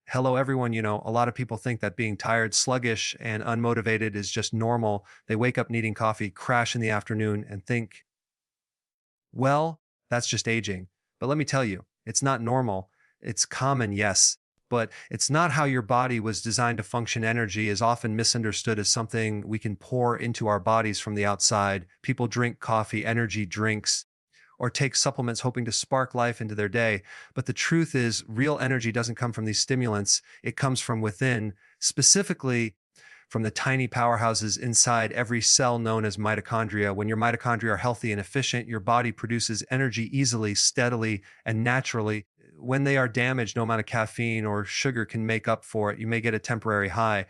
Hello, everyone. A lot of people think that being tired, sluggish, and unmotivated is just normal. They wake up needing coffee, crash in the afternoon, and think, well, that's just aging. But let me tell you, it's not normal. It's common, yes, but it's not how your body was designed to function. Energy is often misunderstood as something we can pour into our bodies from the outside. People drink coffee, energy drinks, or take supplements hoping to spark life into their day. But the truth is, real energy doesn't come from these stimulants. It comes from within, specifically from the tiny powerhouses inside every cell known as mitochondria. When your mitochondria are healthy and efficient, your body produces energy easily, steadily, and naturally. When they are damaged, no amount of caffeine or sugar can make up for it. You may get a temporary high,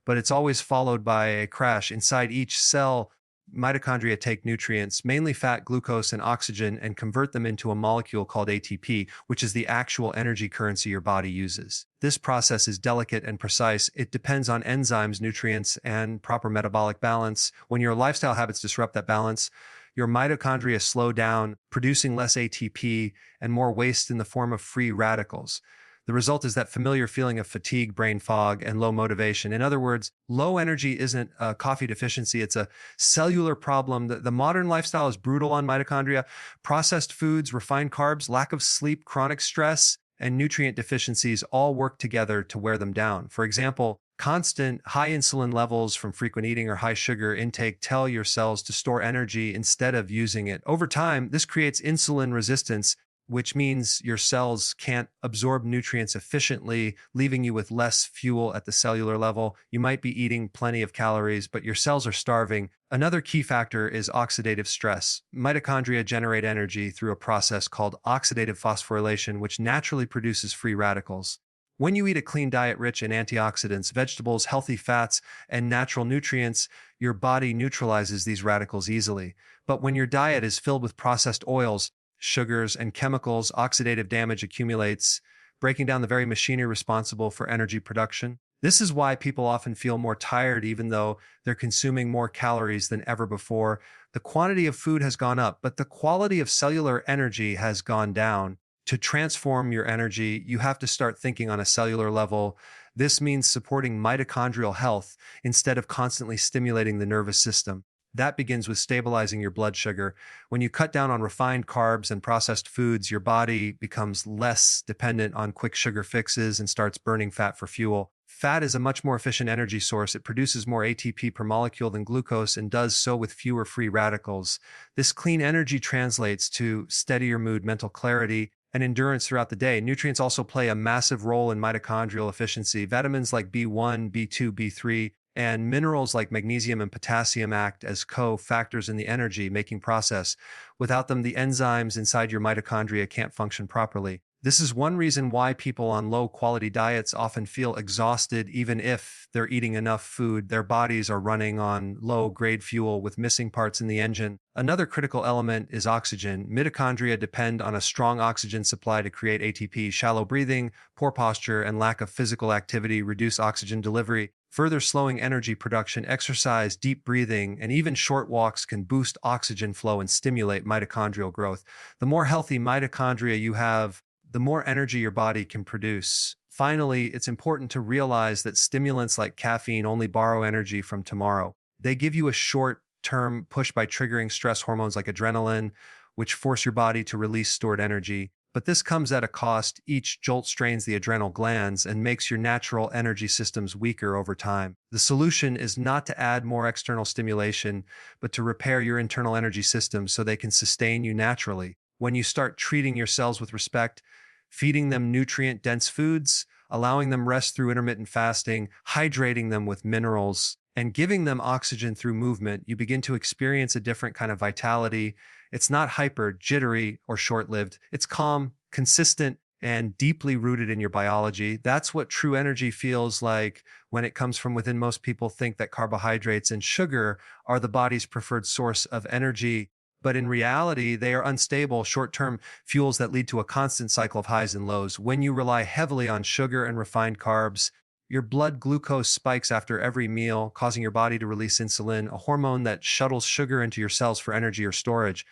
but it's always followed by a crash. Inside each cell, mitochondria take nutrients, mainly fat, glucose, and oxygen, and convert them into a molecule called ATP, which is the actual energy currency your body uses. This process is delicate and precise. It depends on enzymes, nutrients, and proper metabolic balance. When your lifestyle habits disrupt that balance, your mitochondria slow down, producing less ATP and more waste in the form of free radicals. The result is that familiar feeling of fatigue, brain fog, and low motivation. In other words, low energy isn't a coffee deficiency, it's a cellular problem. The modern lifestyle is brutal on mitochondria. Processed foods, refined carbs, lack of sleep, chronic stress, and nutrient deficiencies all work together to wear them down. For example, constant high insulin levels from frequent eating or high sugar intake tell your cells to store energy instead of using it. Over time, this creates insulin resistance, which means your cells can't absorb nutrients efficiently, leaving you with less fuel at the cellular level. You might be eating plenty of calories, but your cells are starving. Another key factor is oxidative stress. Mitochondria generate energy through a process called oxidative phosphorylation, which naturally produces free radicals. When you eat a clean diet rich in antioxidants, vegetables, healthy fats, and natural nutrients, your body neutralizes these radicals easily. But when your diet is filled with processed oils, sugars, and chemicals, oxidative damage accumulates, breaking down the very machinery responsible for energy production. This is why people often feel more tired even though they're consuming more calories than ever before. The quantity of food has gone up, but the quality of cellular energy has gone down. To transform your energy, you have to start thinking on a cellular level. This means supporting mitochondrial health instead of constantly stimulating the nervous system. That begins with stabilizing your blood sugar. When you cut down on refined carbs and processed foods, your body becomes less dependent on quick sugar fixes and starts burning fat for fuel. Fat is a much more efficient energy source. It produces more ATP per molecule than glucose and does so with fewer free radicals. This clean energy translates to steadier mood, mental clarity, and endurance throughout the day. Nutrients also play a massive role in mitochondrial efficiency. Vitamins like B1, B2, B3, and minerals like magnesium and potassium act as co-factors in the energy-making process. Without them, the enzymes inside your mitochondria can't function properly. This is one reason why people on low-quality diets often feel exhausted even if they're eating enough food. Their bodies are running on low-grade fuel with missing parts in the engine. Another critical element is oxygen. Mitochondria depend on a strong oxygen supply to create ATP. Shallow breathing, poor posture, and lack of physical activity reduce oxygen delivery, further slowing energy production. Exercise, deep breathing, and even short walks can boost oxygen flow and stimulate mitochondrial growth. The more healthy mitochondria you have, the more energy your body can produce. Finally, it's important to realize that stimulants like caffeine only borrow energy from tomorrow. They give you a short-term push by triggering stress hormones like adrenaline, which force your body to release stored energy. But this comes at a cost. Each jolt strains the adrenal glands and makes your natural energy systems weaker over time. The solution is not to add more external stimulation, but to repair your internal energy systems so they can sustain you naturally. When you start treating your cells with respect, feeding them nutrient-dense foods, allowing them rest through intermittent fasting, hydrating them with minerals, and giving them oxygen through movement, you begin to experience a different kind of vitality. It's not hyper, jittery, or short-lived. It's calm, consistent, and deeply rooted in your biology. That's what true energy feels like when it comes from within. Most people think that carbohydrates and sugar are the body's preferred source of energy, but in reality, they are unstable, short-term fuels that lead to a constant cycle of highs and lows. When you rely heavily on sugar and refined carbs, your blood glucose spikes after every meal, causing your body to release insulin, a hormone that shuttles sugar into your cells for energy or storage.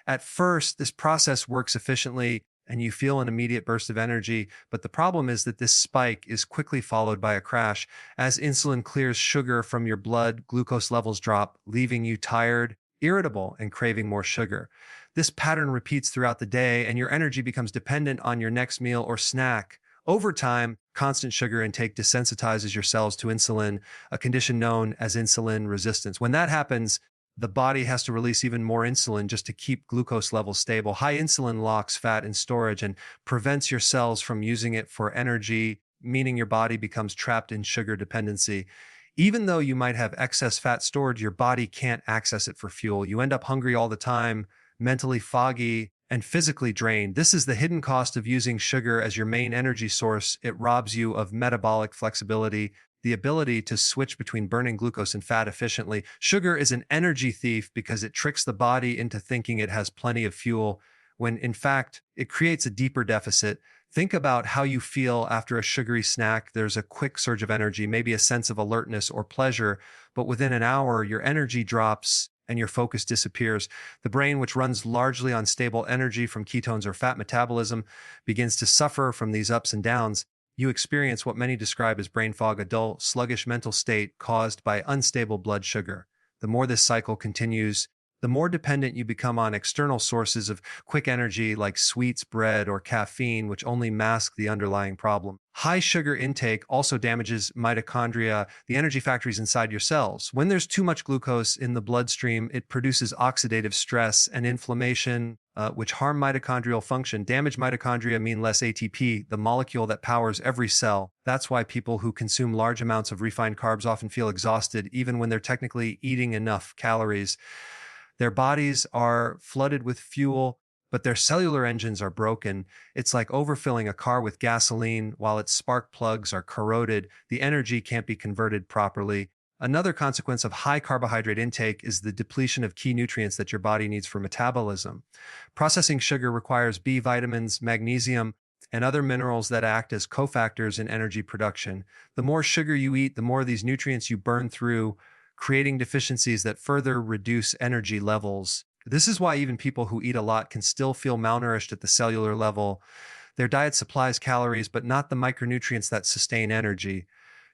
At first, this process works efficiently, and you feel an immediate burst of energy. But the problem is that this spike is quickly followed by a crash. As insulin clears sugar from your blood, glucose levels drop, leaving you tired, irritable, and craving more sugar. This pattern repeats throughout the day, and your energy becomes dependent on your next meal or snack. Over time, constant sugar intake desensitizes your cells to insulin, a condition known as insulin resistance. When that happens, the body has to release even more insulin just to keep glucose levels stable. High insulin locks fat in storage and prevents your cells from using it for energy, meaning your body becomes trapped in sugar dependency. Even though you might have excess fat stored, your body can't access it for fuel. You end up hungry all the time, mentally foggy, and physically drained. This is the hidden cost of using sugar as your main energy source. It robs you of metabolic flexibility, the ability to switch between burning glucose and fat efficiently. Sugar is an energy thief because it tricks the body into thinking it has plenty of fuel, when in fact, it creates a deeper deficit. Think about how you feel after a sugary snack. There's a quick surge of energy, maybe a sense of alertness or pleasure, but within an hour, your energy drops and your focus disappears. The brain, which runs largely on stable energy from ketones or fat metabolism, begins to suffer from these ups and downs. You experience what many describe as brain fog, a dull, sluggish mental state caused by unstable blood sugar. The more this cycle continues, the more dependent you become on external sources of quick energy like sweets, bread, or caffeine, which only mask the underlying problem. High sugar intake also damages mitochondria, the energy factories inside your cells. When there's too much glucose in the bloodstream, it produces oxidative stress and inflammation, which harm mitochondrial function. Damaged mitochondria mean less ATP, the molecule that powers every cell. That's why people who consume large amounts of refined carbs often feel exhausted, even when they're technically eating enough calories. Their bodies are flooded with fuel, but their cellular engines are broken. It's like overfilling a car with gasoline while its spark plugs are corroded. The energy can't be converted properly. Another consequence of high carbohydrate intake is the depletion of key nutrients that your body needs for metabolism. Processing sugar requires B vitamins, magnesium, and other minerals that act as cofactors in energy production. The more sugar you eat, the more of these nutrients you burn through, creating deficiencies that further reduce energy levels. This is why even people who eat a lot can still feel malnourished at the cellular level. Their diet supplies calories, but not the micronutrients that sustain energy.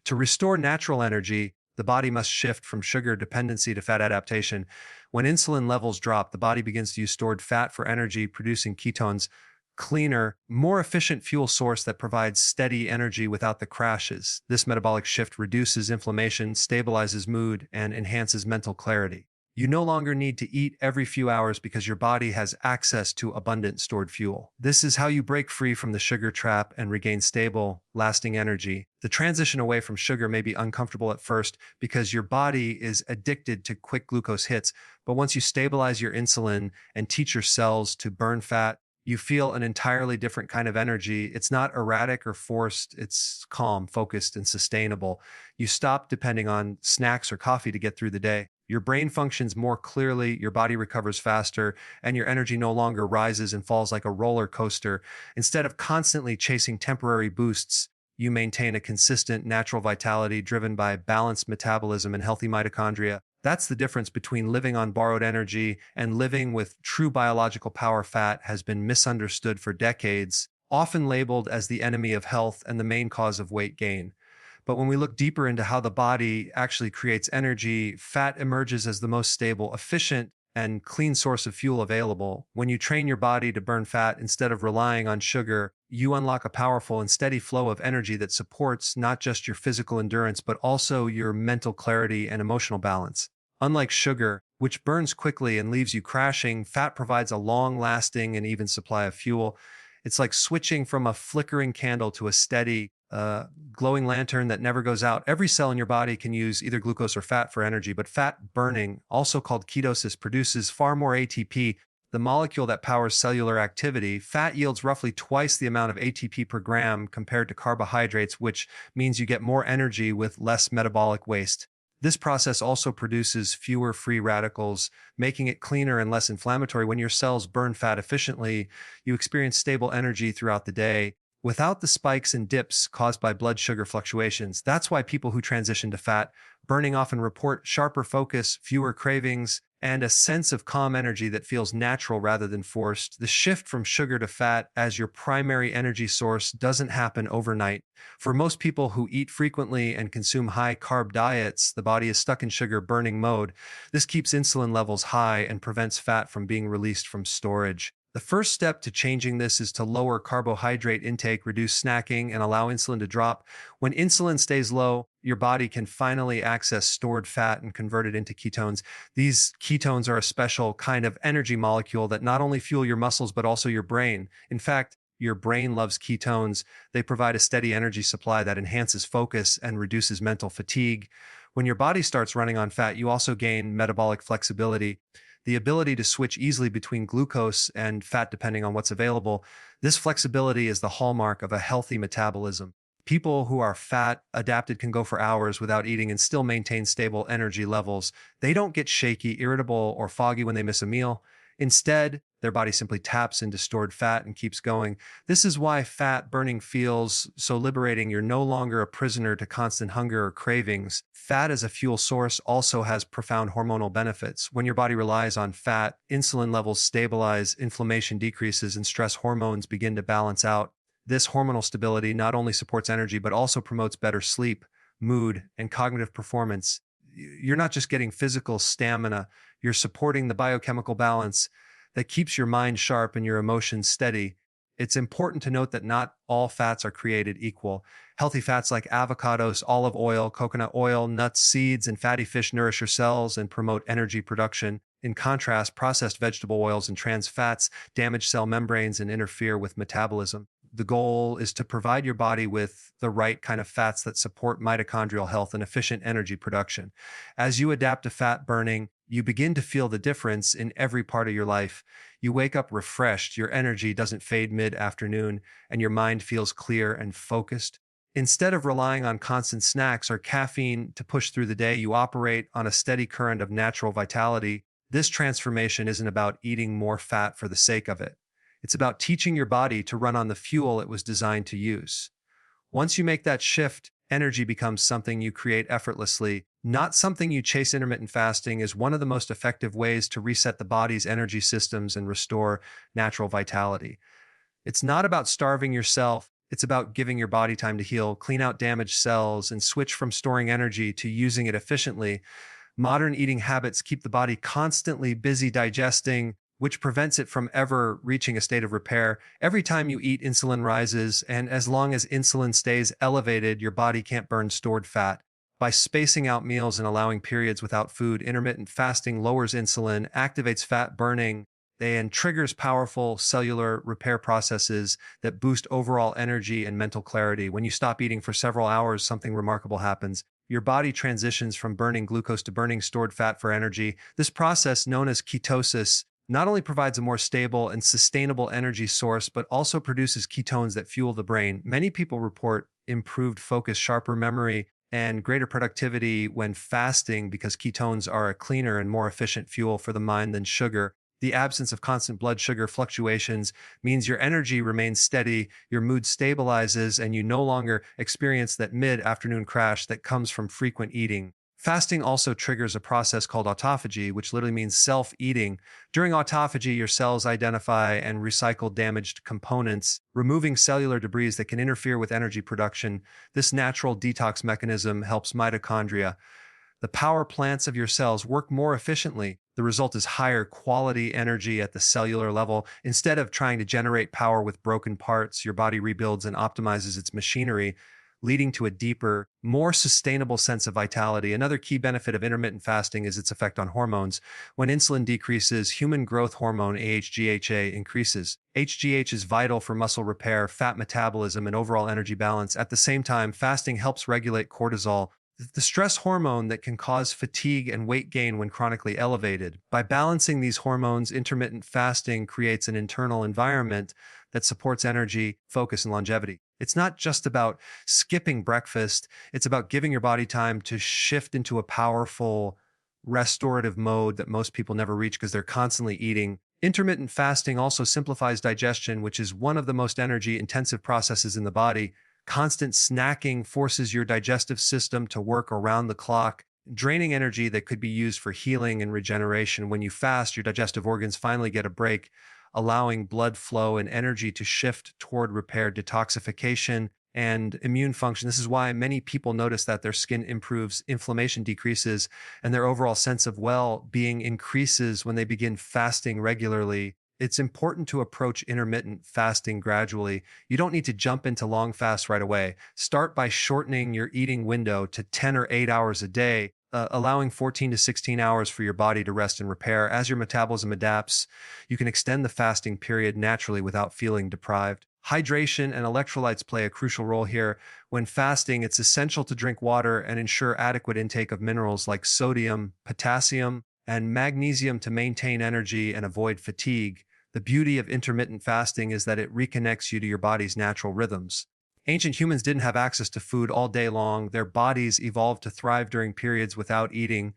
To restore natural energy, the body must shift from sugar dependency to fat adaptation. When insulin levels drop, the body begins to use stored fat for energy, producing ketones, cleaner, more efficient fuel source that provides steady energy without the crashes. This metabolic shift reduces inflammation, stabilizes mood, and enhances mental clarity. You no longer need to eat every few hours because your body has access to abundant stored fuel. This is how you break free from the sugar trap and regain stable, lasting energy. The transition away from sugar may be uncomfortable at first because your body is addicted to quick glucose hits, but once you stabilize your insulin and teach your cells to burn fat, you feel an entirely different kind of energy. It's not erratic or forced. It's calm, focused, and sustainable. You stop depending on snacks or coffee to get through the day. Your brain functions more clearly, your body recovers faster, and your energy no longer rises and falls like a roller coaster. Instead of constantly chasing temporary boosts, you maintain a consistent natural vitality driven by balanced metabolism and healthy mitochondria. That's the difference between living on borrowed energy and living with true biological power. Fat has been misunderstood for decades, often labeled as the enemy of health and the main cause of weight gain. But when we look deeper into how the body actually creates energy, fat emerges as the most stable, efficient, and clean source of fuel available. When you train your body to burn fat instead of relying on sugar, you unlock a powerful and steady flow of energy that supports not just your physical endurance, but also your mental clarity and emotional balance. Unlike sugar, which burns quickly and leaves you crashing, fat provides a long-lasting and even supply of fuel. It's like switching from a flickering candle to a steady, glowing lantern that never goes out. Every cell in your body can use either glucose or fat for energy, but fat burning, also called ketosis, produces far more ATP, the molecule that powers cellular activity. Fat yields roughly twice the amount of ATP per gram compared to carbohydrates, which means you get more energy with less metabolic waste. This process also produces fewer free radicals, making it cleaner and less inflammatory. When your cells burn fat efficiently, you experience stable energy throughout the day, without the spikes and dips caused by blood sugar fluctuations. That's why people who transition to fat burning often report sharper focus, fewer cravings, and a sense of calm energy that feels natural rather than forced. The shift from sugar to fat as your primary energy source doesn't happen overnight. For most people who eat frequently and consume high carb diets, the body is stuck in sugar burning mode. This keeps insulin levels high and prevents fat from being released from storage. The first step to changing this is to lower carbohydrate intake, reduce snacking, and allow insulin to drop. When insulin stays low, your body can finally access stored fat and convert it into ketones. These ketones are a special kind of energy molecule that not only fuel your muscles, but also your brain. In fact, your brain loves ketones. They provide a steady energy supply that enhances focus and reduces mental fatigue. When your body starts running on fat, you also gain metabolic flexibility, the ability to switch easily between glucose and fat depending on what's available. This flexibility is the hallmark of a healthy metabolism. People who are fat adapted can go for hours without eating and still maintain stable energy levels. They don't get shaky, irritable, or foggy when they miss a meal. Instead, their body simply taps into stored fat and keeps going. This is why fat burning feels so liberating. You're no longer a prisoner to constant hunger or cravings. Fat as a fuel source also has profound hormonal benefits. When your body relies on fat, insulin levels stabilize, inflammation decreases, and stress hormones begin to balance out. This hormonal stability not only supports energy, but also promotes better sleep, mood, and cognitive performance. You're not just getting physical stamina, you're supporting the biochemical balance that keeps your mind sharp and your emotions steady. It's important to note that not all fats are created equal. Healthy fats like avocados, olive oil, coconut oil, nuts, seeds, and fatty fish nourish your cells and promote energy production. In contrast, processed vegetable oils and trans fats damage cell membranes and interfere with metabolism. The goal is to provide your body with the right kind of fats that support mitochondrial health and efficient energy production. As you adapt to fat burning, you begin to feel the difference in every part of your life. You wake up refreshed, your energy doesn't fade mid-afternoon, and your mind feels clear and focused. Instead of relying on constant snacks or caffeine to push through the day, you operate on a steady current of natural vitality. This transformation isn't about eating more fat for the sake of it. It's about teaching your body to run on the fuel it was designed to use. Once you make that shift, energy becomes something you create effortlessly, not something you chase. Intermittent fasting is one of the most effective ways to reset the body's energy systems and restore natural vitality. It's not about starving yourself. It's about giving your body time to heal, clean out damaged cells, and switch from storing energy to using it efficiently. Modern eating habits keep the body constantly busy digesting, which prevents it from ever reaching a state of repair. Every time you eat, insulin rises, and as long as insulin stays elevated, your body can't burn stored fat. By spacing out meals and allowing periods without food, intermittent fasting lowers insulin, activates fat burning, and triggers powerful cellular repair processes that boost overall energy and mental clarity. When you stop eating for several hours, something remarkable happens. Your body transitions from burning glucose to burning stored fat for energy. This process, known as ketosis, not only provides a more stable and sustainable energy source, but also produces ketones that fuel the brain. Many people report improved focus, sharper memory, and greater productivity when fasting because ketones are a cleaner and more efficient fuel for the mind than sugar. The absence of constant blood sugar fluctuations means your energy remains steady, your mood stabilizes, and you no longer experience that mid-afternoon crash that comes from frequent eating. Fasting also triggers a process called autophagy, which literally means self-eating. During autophagy, your cells identify and recycle damaged components, removing cellular debris that can interfere with energy production. This natural detox mechanism helps mitochondria, the power plants of your cells, work more efficiently. The result is higher quality energy at the cellular level. Instead of trying to generate power with broken parts, your body rebuilds and optimizes its machinery, leading to a deeper, more sustainable sense of vitality. Another key benefit of intermittent fasting is its effect on hormones. When insulin decreases, human growth hormone AHGHA increases. HGH is vital for muscle repair, fat metabolism, and overall energy balance. At the same time, fasting helps regulate cortisol, the stress hormone that can cause fatigue and weight gain when chronically elevated. By balancing these hormones, intermittent fasting creates an internal environment that supports energy, focus, and longevity. It's not just about skipping breakfast, it's about giving your body time to shift into a powerful restorative mode that most people never reach because they're constantly eating. Intermittent fasting also simplifies digestion, which is one of the most energy intensive processes in the body. Constant snacking forces your digestive system to work around the clock, draining energy that could be used for healing and regeneration. When you fast, your digestive organs finally get a break, allowing blood flow and energy to shift toward repair, detoxification, and immune function. This is why many people notice that their skin improves, inflammation decreases, and their overall sense of well being increases when they begin fasting regularly. It's important to approach intermittent fasting gradually. You don't need to jump into long fasts right away. Start by shortening your eating window to 10 or 8 hours a day, allowing 14 to 16 hours for your body to rest and repair. As your metabolism adapts, you can extend the fasting period naturally without feeling deprived. Hydration and electrolytes play a crucial role here. When fasting, it's essential to drink water and ensure adequate intake of minerals like sodium, potassium, and magnesium to maintain energy and avoid fatigue. The beauty of intermittent fasting is that it reconnects you to your body's natural rhythms. Ancient humans didn't have access to food all day long. Their bodies evolved to thrive during periods without eating.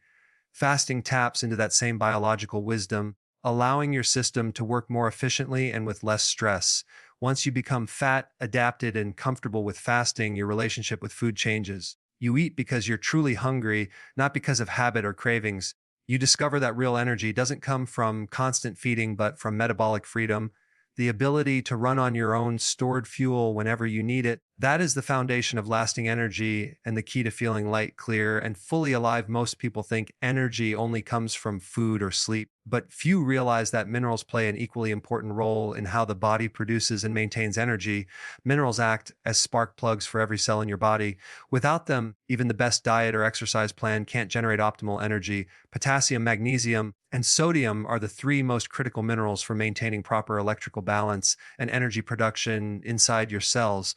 Fasting taps into that same biological wisdom, allowing your system to work more efficiently and with less stress. Once you become fat, adapted, and comfortable with fasting, your relationship with food changes. You eat because you're truly hungry, not because of habit or cravings. You discover that real energy doesn't come from constant feeding, but from metabolic freedom, the ability to run on your own stored fuel whenever you need it. That is the foundation of lasting energy and the key to feeling light, clear, and fully alive. Most people think energy only comes from food or sleep, but few realize that minerals play an equally important role in how the body produces and maintains energy. Minerals act as spark plugs for every cell in your body. Without them, even the best diet or exercise plan can't generate optimal energy. Potassium, magnesium, and sodium are the three most critical minerals for maintaining proper electrical balance and energy production inside your cells.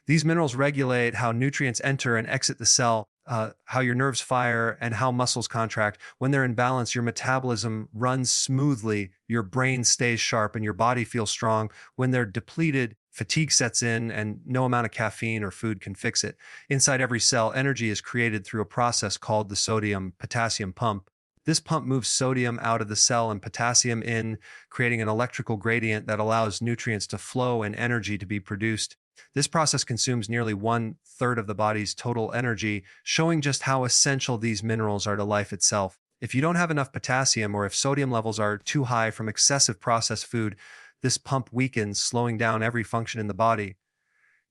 These minerals regulate how nutrients enter and exit the cell, how your nerves fire, and how muscles contract. When they're in balance, your metabolism runs smoothly, your brain stays sharp, and your body feels strong. When they're depleted, fatigue sets in, and no amount of caffeine or food can fix it. Inside every cell, energy is created through a process called the sodium potassium pump. This pump moves sodium out of the cell and potassium in, creating an electrical gradient that allows nutrients to flow and energy to be produced. This process consumes nearly 1/3 of the body's total energy, showing just how essential these minerals are to life itself. If you don't have enough potassium or if sodium levels are too high from excessive processed food, this pump weakens, slowing down every function in the body.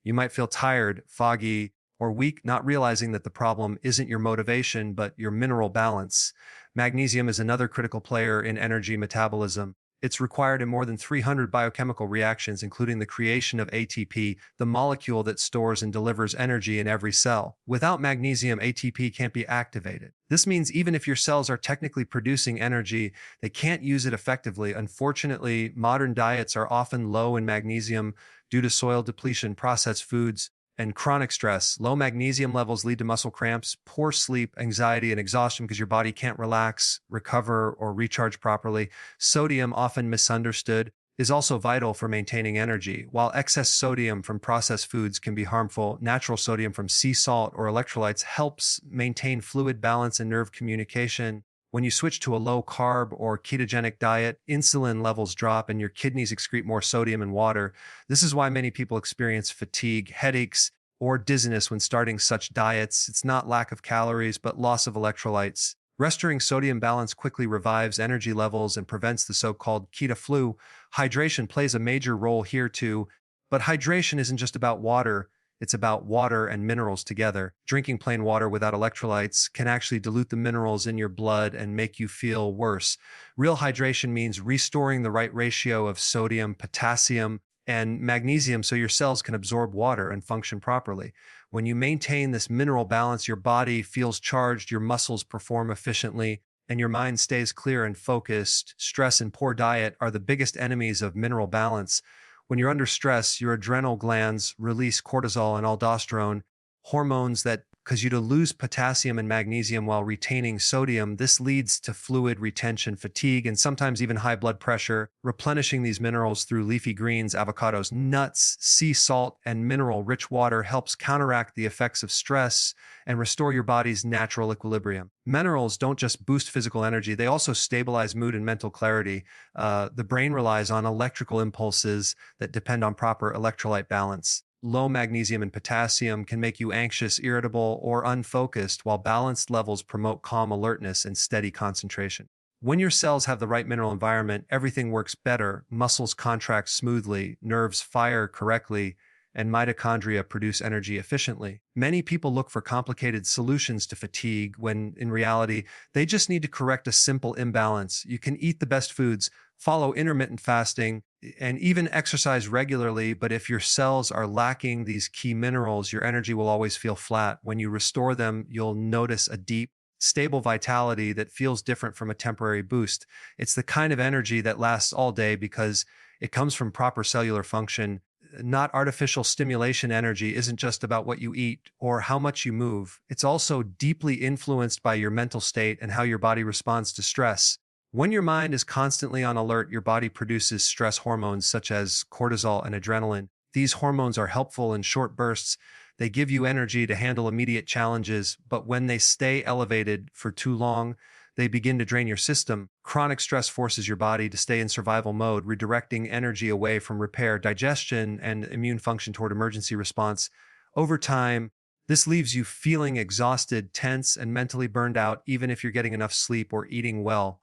You might feel tired, foggy, or weak, not realizing that the problem isn't your motivation, but your mineral balance. Magnesium is another critical player in energy metabolism. It's required in more than 300 biochemical reactions, including the creation of ATP, the molecule that stores and delivers energy in every cell. Without magnesium, ATP can't be activated. This means even if your cells are technically producing energy, they can't use it effectively. Unfortunately, modern diets are often low in magnesium due to soil depletion, processed foods, and chronic stress. Low magnesium levels lead to muscle cramps, poor sleep, anxiety, and exhaustion because your body can't relax, recover, or recharge properly. Sodium, often misunderstood, is also vital for maintaining energy. While excess sodium from processed foods can be harmful, natural sodium from sea salt or electrolytes helps maintain fluid balance and nerve communication. When you switch to a low carb or ketogenic diet, insulin levels drop and your kidneys excrete more sodium and water. This is why many people experience fatigue, headaches, or dizziness when starting such diets. It's not lack of calories, but loss of electrolytes. Restoring sodium balance quickly revives energy levels and prevents the so-called keto flu. Hydration plays a major role here too, but hydration isn't just about water. It's about water and minerals together. Drinking plain water without electrolytes can actually dilute the minerals in your blood and make you feel worse. Real hydration means restoring the right ratio of sodium, potassium, and magnesium so your cells can absorb water and function properly. When you maintain this mineral balance, your body feels charged, your muscles perform efficiently, and your mind stays clear and focused. Stress and poor diet are the biggest enemies of mineral balance. When you're under stress, your adrenal glands release cortisol and aldosterone, hormones that cause you to lose potassium and magnesium while retaining sodium. This leads to fluid retention, fatigue, and sometimes even high blood pressure. Replenishing these minerals through leafy greens, avocados, nuts, sea salt, and mineral-rich water helps counteract the effects of stress and restore your body's natural equilibrium. Minerals don't just boost physical energy, they also stabilize mood and mental clarity. The brain relies on electrical impulses that depend on proper electrolyte balance. Low magnesium and potassium can make you anxious, irritable, or unfocused, while balanced levels promote calm alertness and steady concentration. When your cells have the right mineral environment, everything works better, muscles contract smoothly, nerves fire correctly, and mitochondria produce energy efficiently. Many people look for complicated solutions to fatigue when, in reality, they just need to correct a simple imbalance. You can eat the best foods, follow intermittent fasting, and even exercise regularly, but if your cells are lacking these key minerals, your energy will always feel flat. When you restore them, you'll notice a deep, stable vitality that feels different from a temporary boost. It's the kind of energy that lasts all day because it comes from proper cellular function. Not artificial stimulation. Energy isn't just about what you eat or how much you move. It's also deeply influenced by your mental state and how your body responds to stress. When your mind is constantly on alert, your body produces stress hormones such as cortisol and adrenaline. These hormones are helpful in short bursts. They give you energy to handle immediate challenges, but when they stay elevated for too long, they begin to drain your system. Chronic stress forces your body to stay in survival mode, redirecting energy away from repair, digestion, and immune function toward emergency response. Over time, this leaves you feeling exhausted, tense, and mentally burned out, even if you're getting enough sleep or eating well.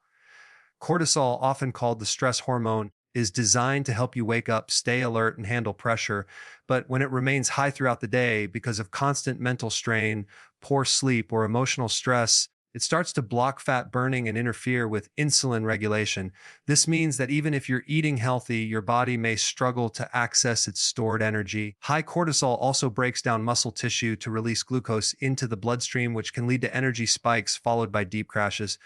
Cortisol, often called the stress hormone, is designed to help you wake up, stay alert, and handle pressure. But when it remains high throughout the day because of constant mental strain, poor sleep, or emotional stress, it starts to block fat burning and interfere with insulin regulation. This means that even if you're eating healthy, your body may struggle to access its stored energy. High cortisol also breaks down muscle tissue to release glucose into the bloodstream, which can lead to energy spikes followed by deep crashes.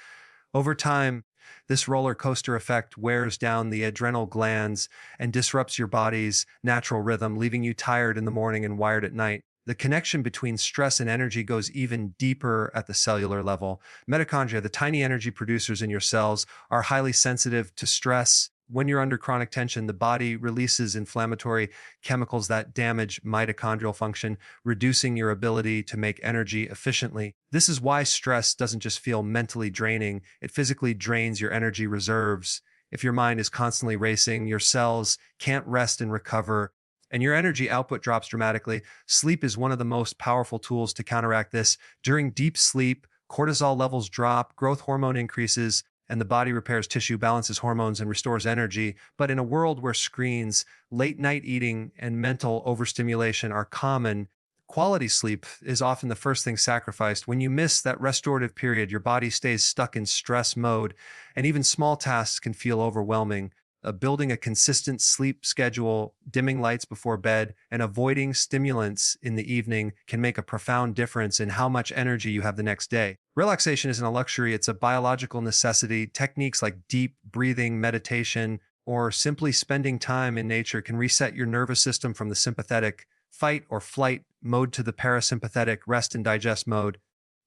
Over time, this roller coaster effect wears down the adrenal glands and disrupts your body's natural rhythm, leaving you tired in the morning and wired at night. The connection between stress and energy goes even deeper at the cellular level. Mitochondria, the tiny energy producers in your cells, are highly sensitive to stress. When you're under chronic tension, the body releases inflammatory chemicals that damage mitochondrial function, reducing your ability to make energy efficiently. This is why stress doesn't just feel mentally draining, it physically drains your energy reserves. If your mind is constantly racing, your cells can't rest and recover, and your energy output drops dramatically. Sleep is one of the most powerful tools to counteract this. During deep sleep, cortisol levels drop, growth hormone increases, and the body repairs tissue, balances hormones, and restores energy. But in a world where screens, late night eating, and mental overstimulation are common, quality sleep is often the first thing sacrificed. When you miss that restorative period, your body stays stuck in stress mode, and even small tasks can feel overwhelming. Building a consistent sleep schedule, dimming lights before bed, and avoiding stimulants in the evening can make a profound difference in how much energy you have the next day. Relaxation isn't a luxury, it's a biological necessity. Techniques like deep breathing, meditation, or simply spending time in nature can reset your nervous system from the sympathetic fight or flight mode to the parasympathetic rest and digest mode.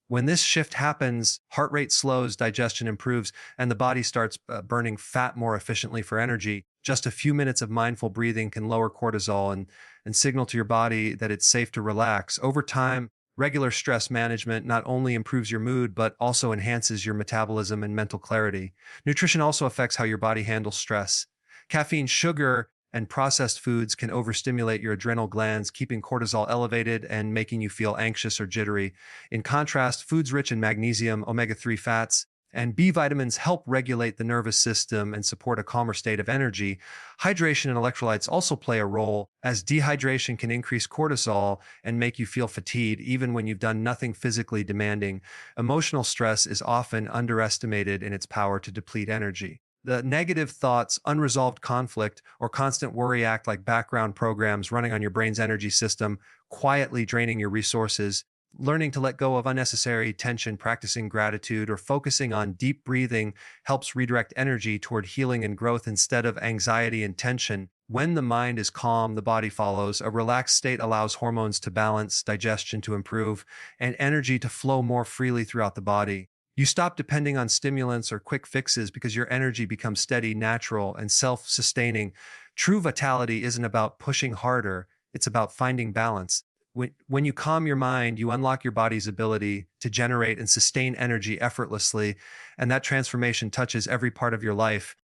When this shift happens, heart rate slows, digestion improves, and the body starts burning fat more efficiently for energy. Just a few minutes of mindful breathing can lower cortisol and signal to your body that it's safe to relax. Over time, regular stress management not only improves your mood, but also enhances your metabolism and mental clarity. Nutrition also affects how your body handles stress. Caffeine, sugar, and processed foods can overstimulate your adrenal glands, keeping cortisol elevated and making you feel anxious or jittery. In contrast, foods rich in magnesium, omega-3 fats, and B vitamins help regulate the nervous system and support a calmer state of energy. Hydration and electrolytes also play a role, as dehydration can increase cortisol and make you feel fatigued even when you've done nothing physically demanding. Emotional stress is often underestimated in its power to deplete energy. The negative thoughts, unresolved conflict, or constant worry act like background programs running on your brain's energy system, quietly draining your resources. Learning to let go of unnecessary tension, practicing gratitude, or focusing on deep breathing helps redirect energy toward healing and growth instead of anxiety and tension. When the mind is calm, the body follows. A relaxed state allows hormones to balance, digestion to improve, and energy to flow more freely throughout the body. You stop depending on stimulants or quick fixes because your energy becomes steady, natural, and self-sustaining. True vitality isn't about pushing harder, it's about finding balance. When you calm your mind, you unlock your body's ability to generate and sustain energy effortlessly, and that transformation touches every part of your life.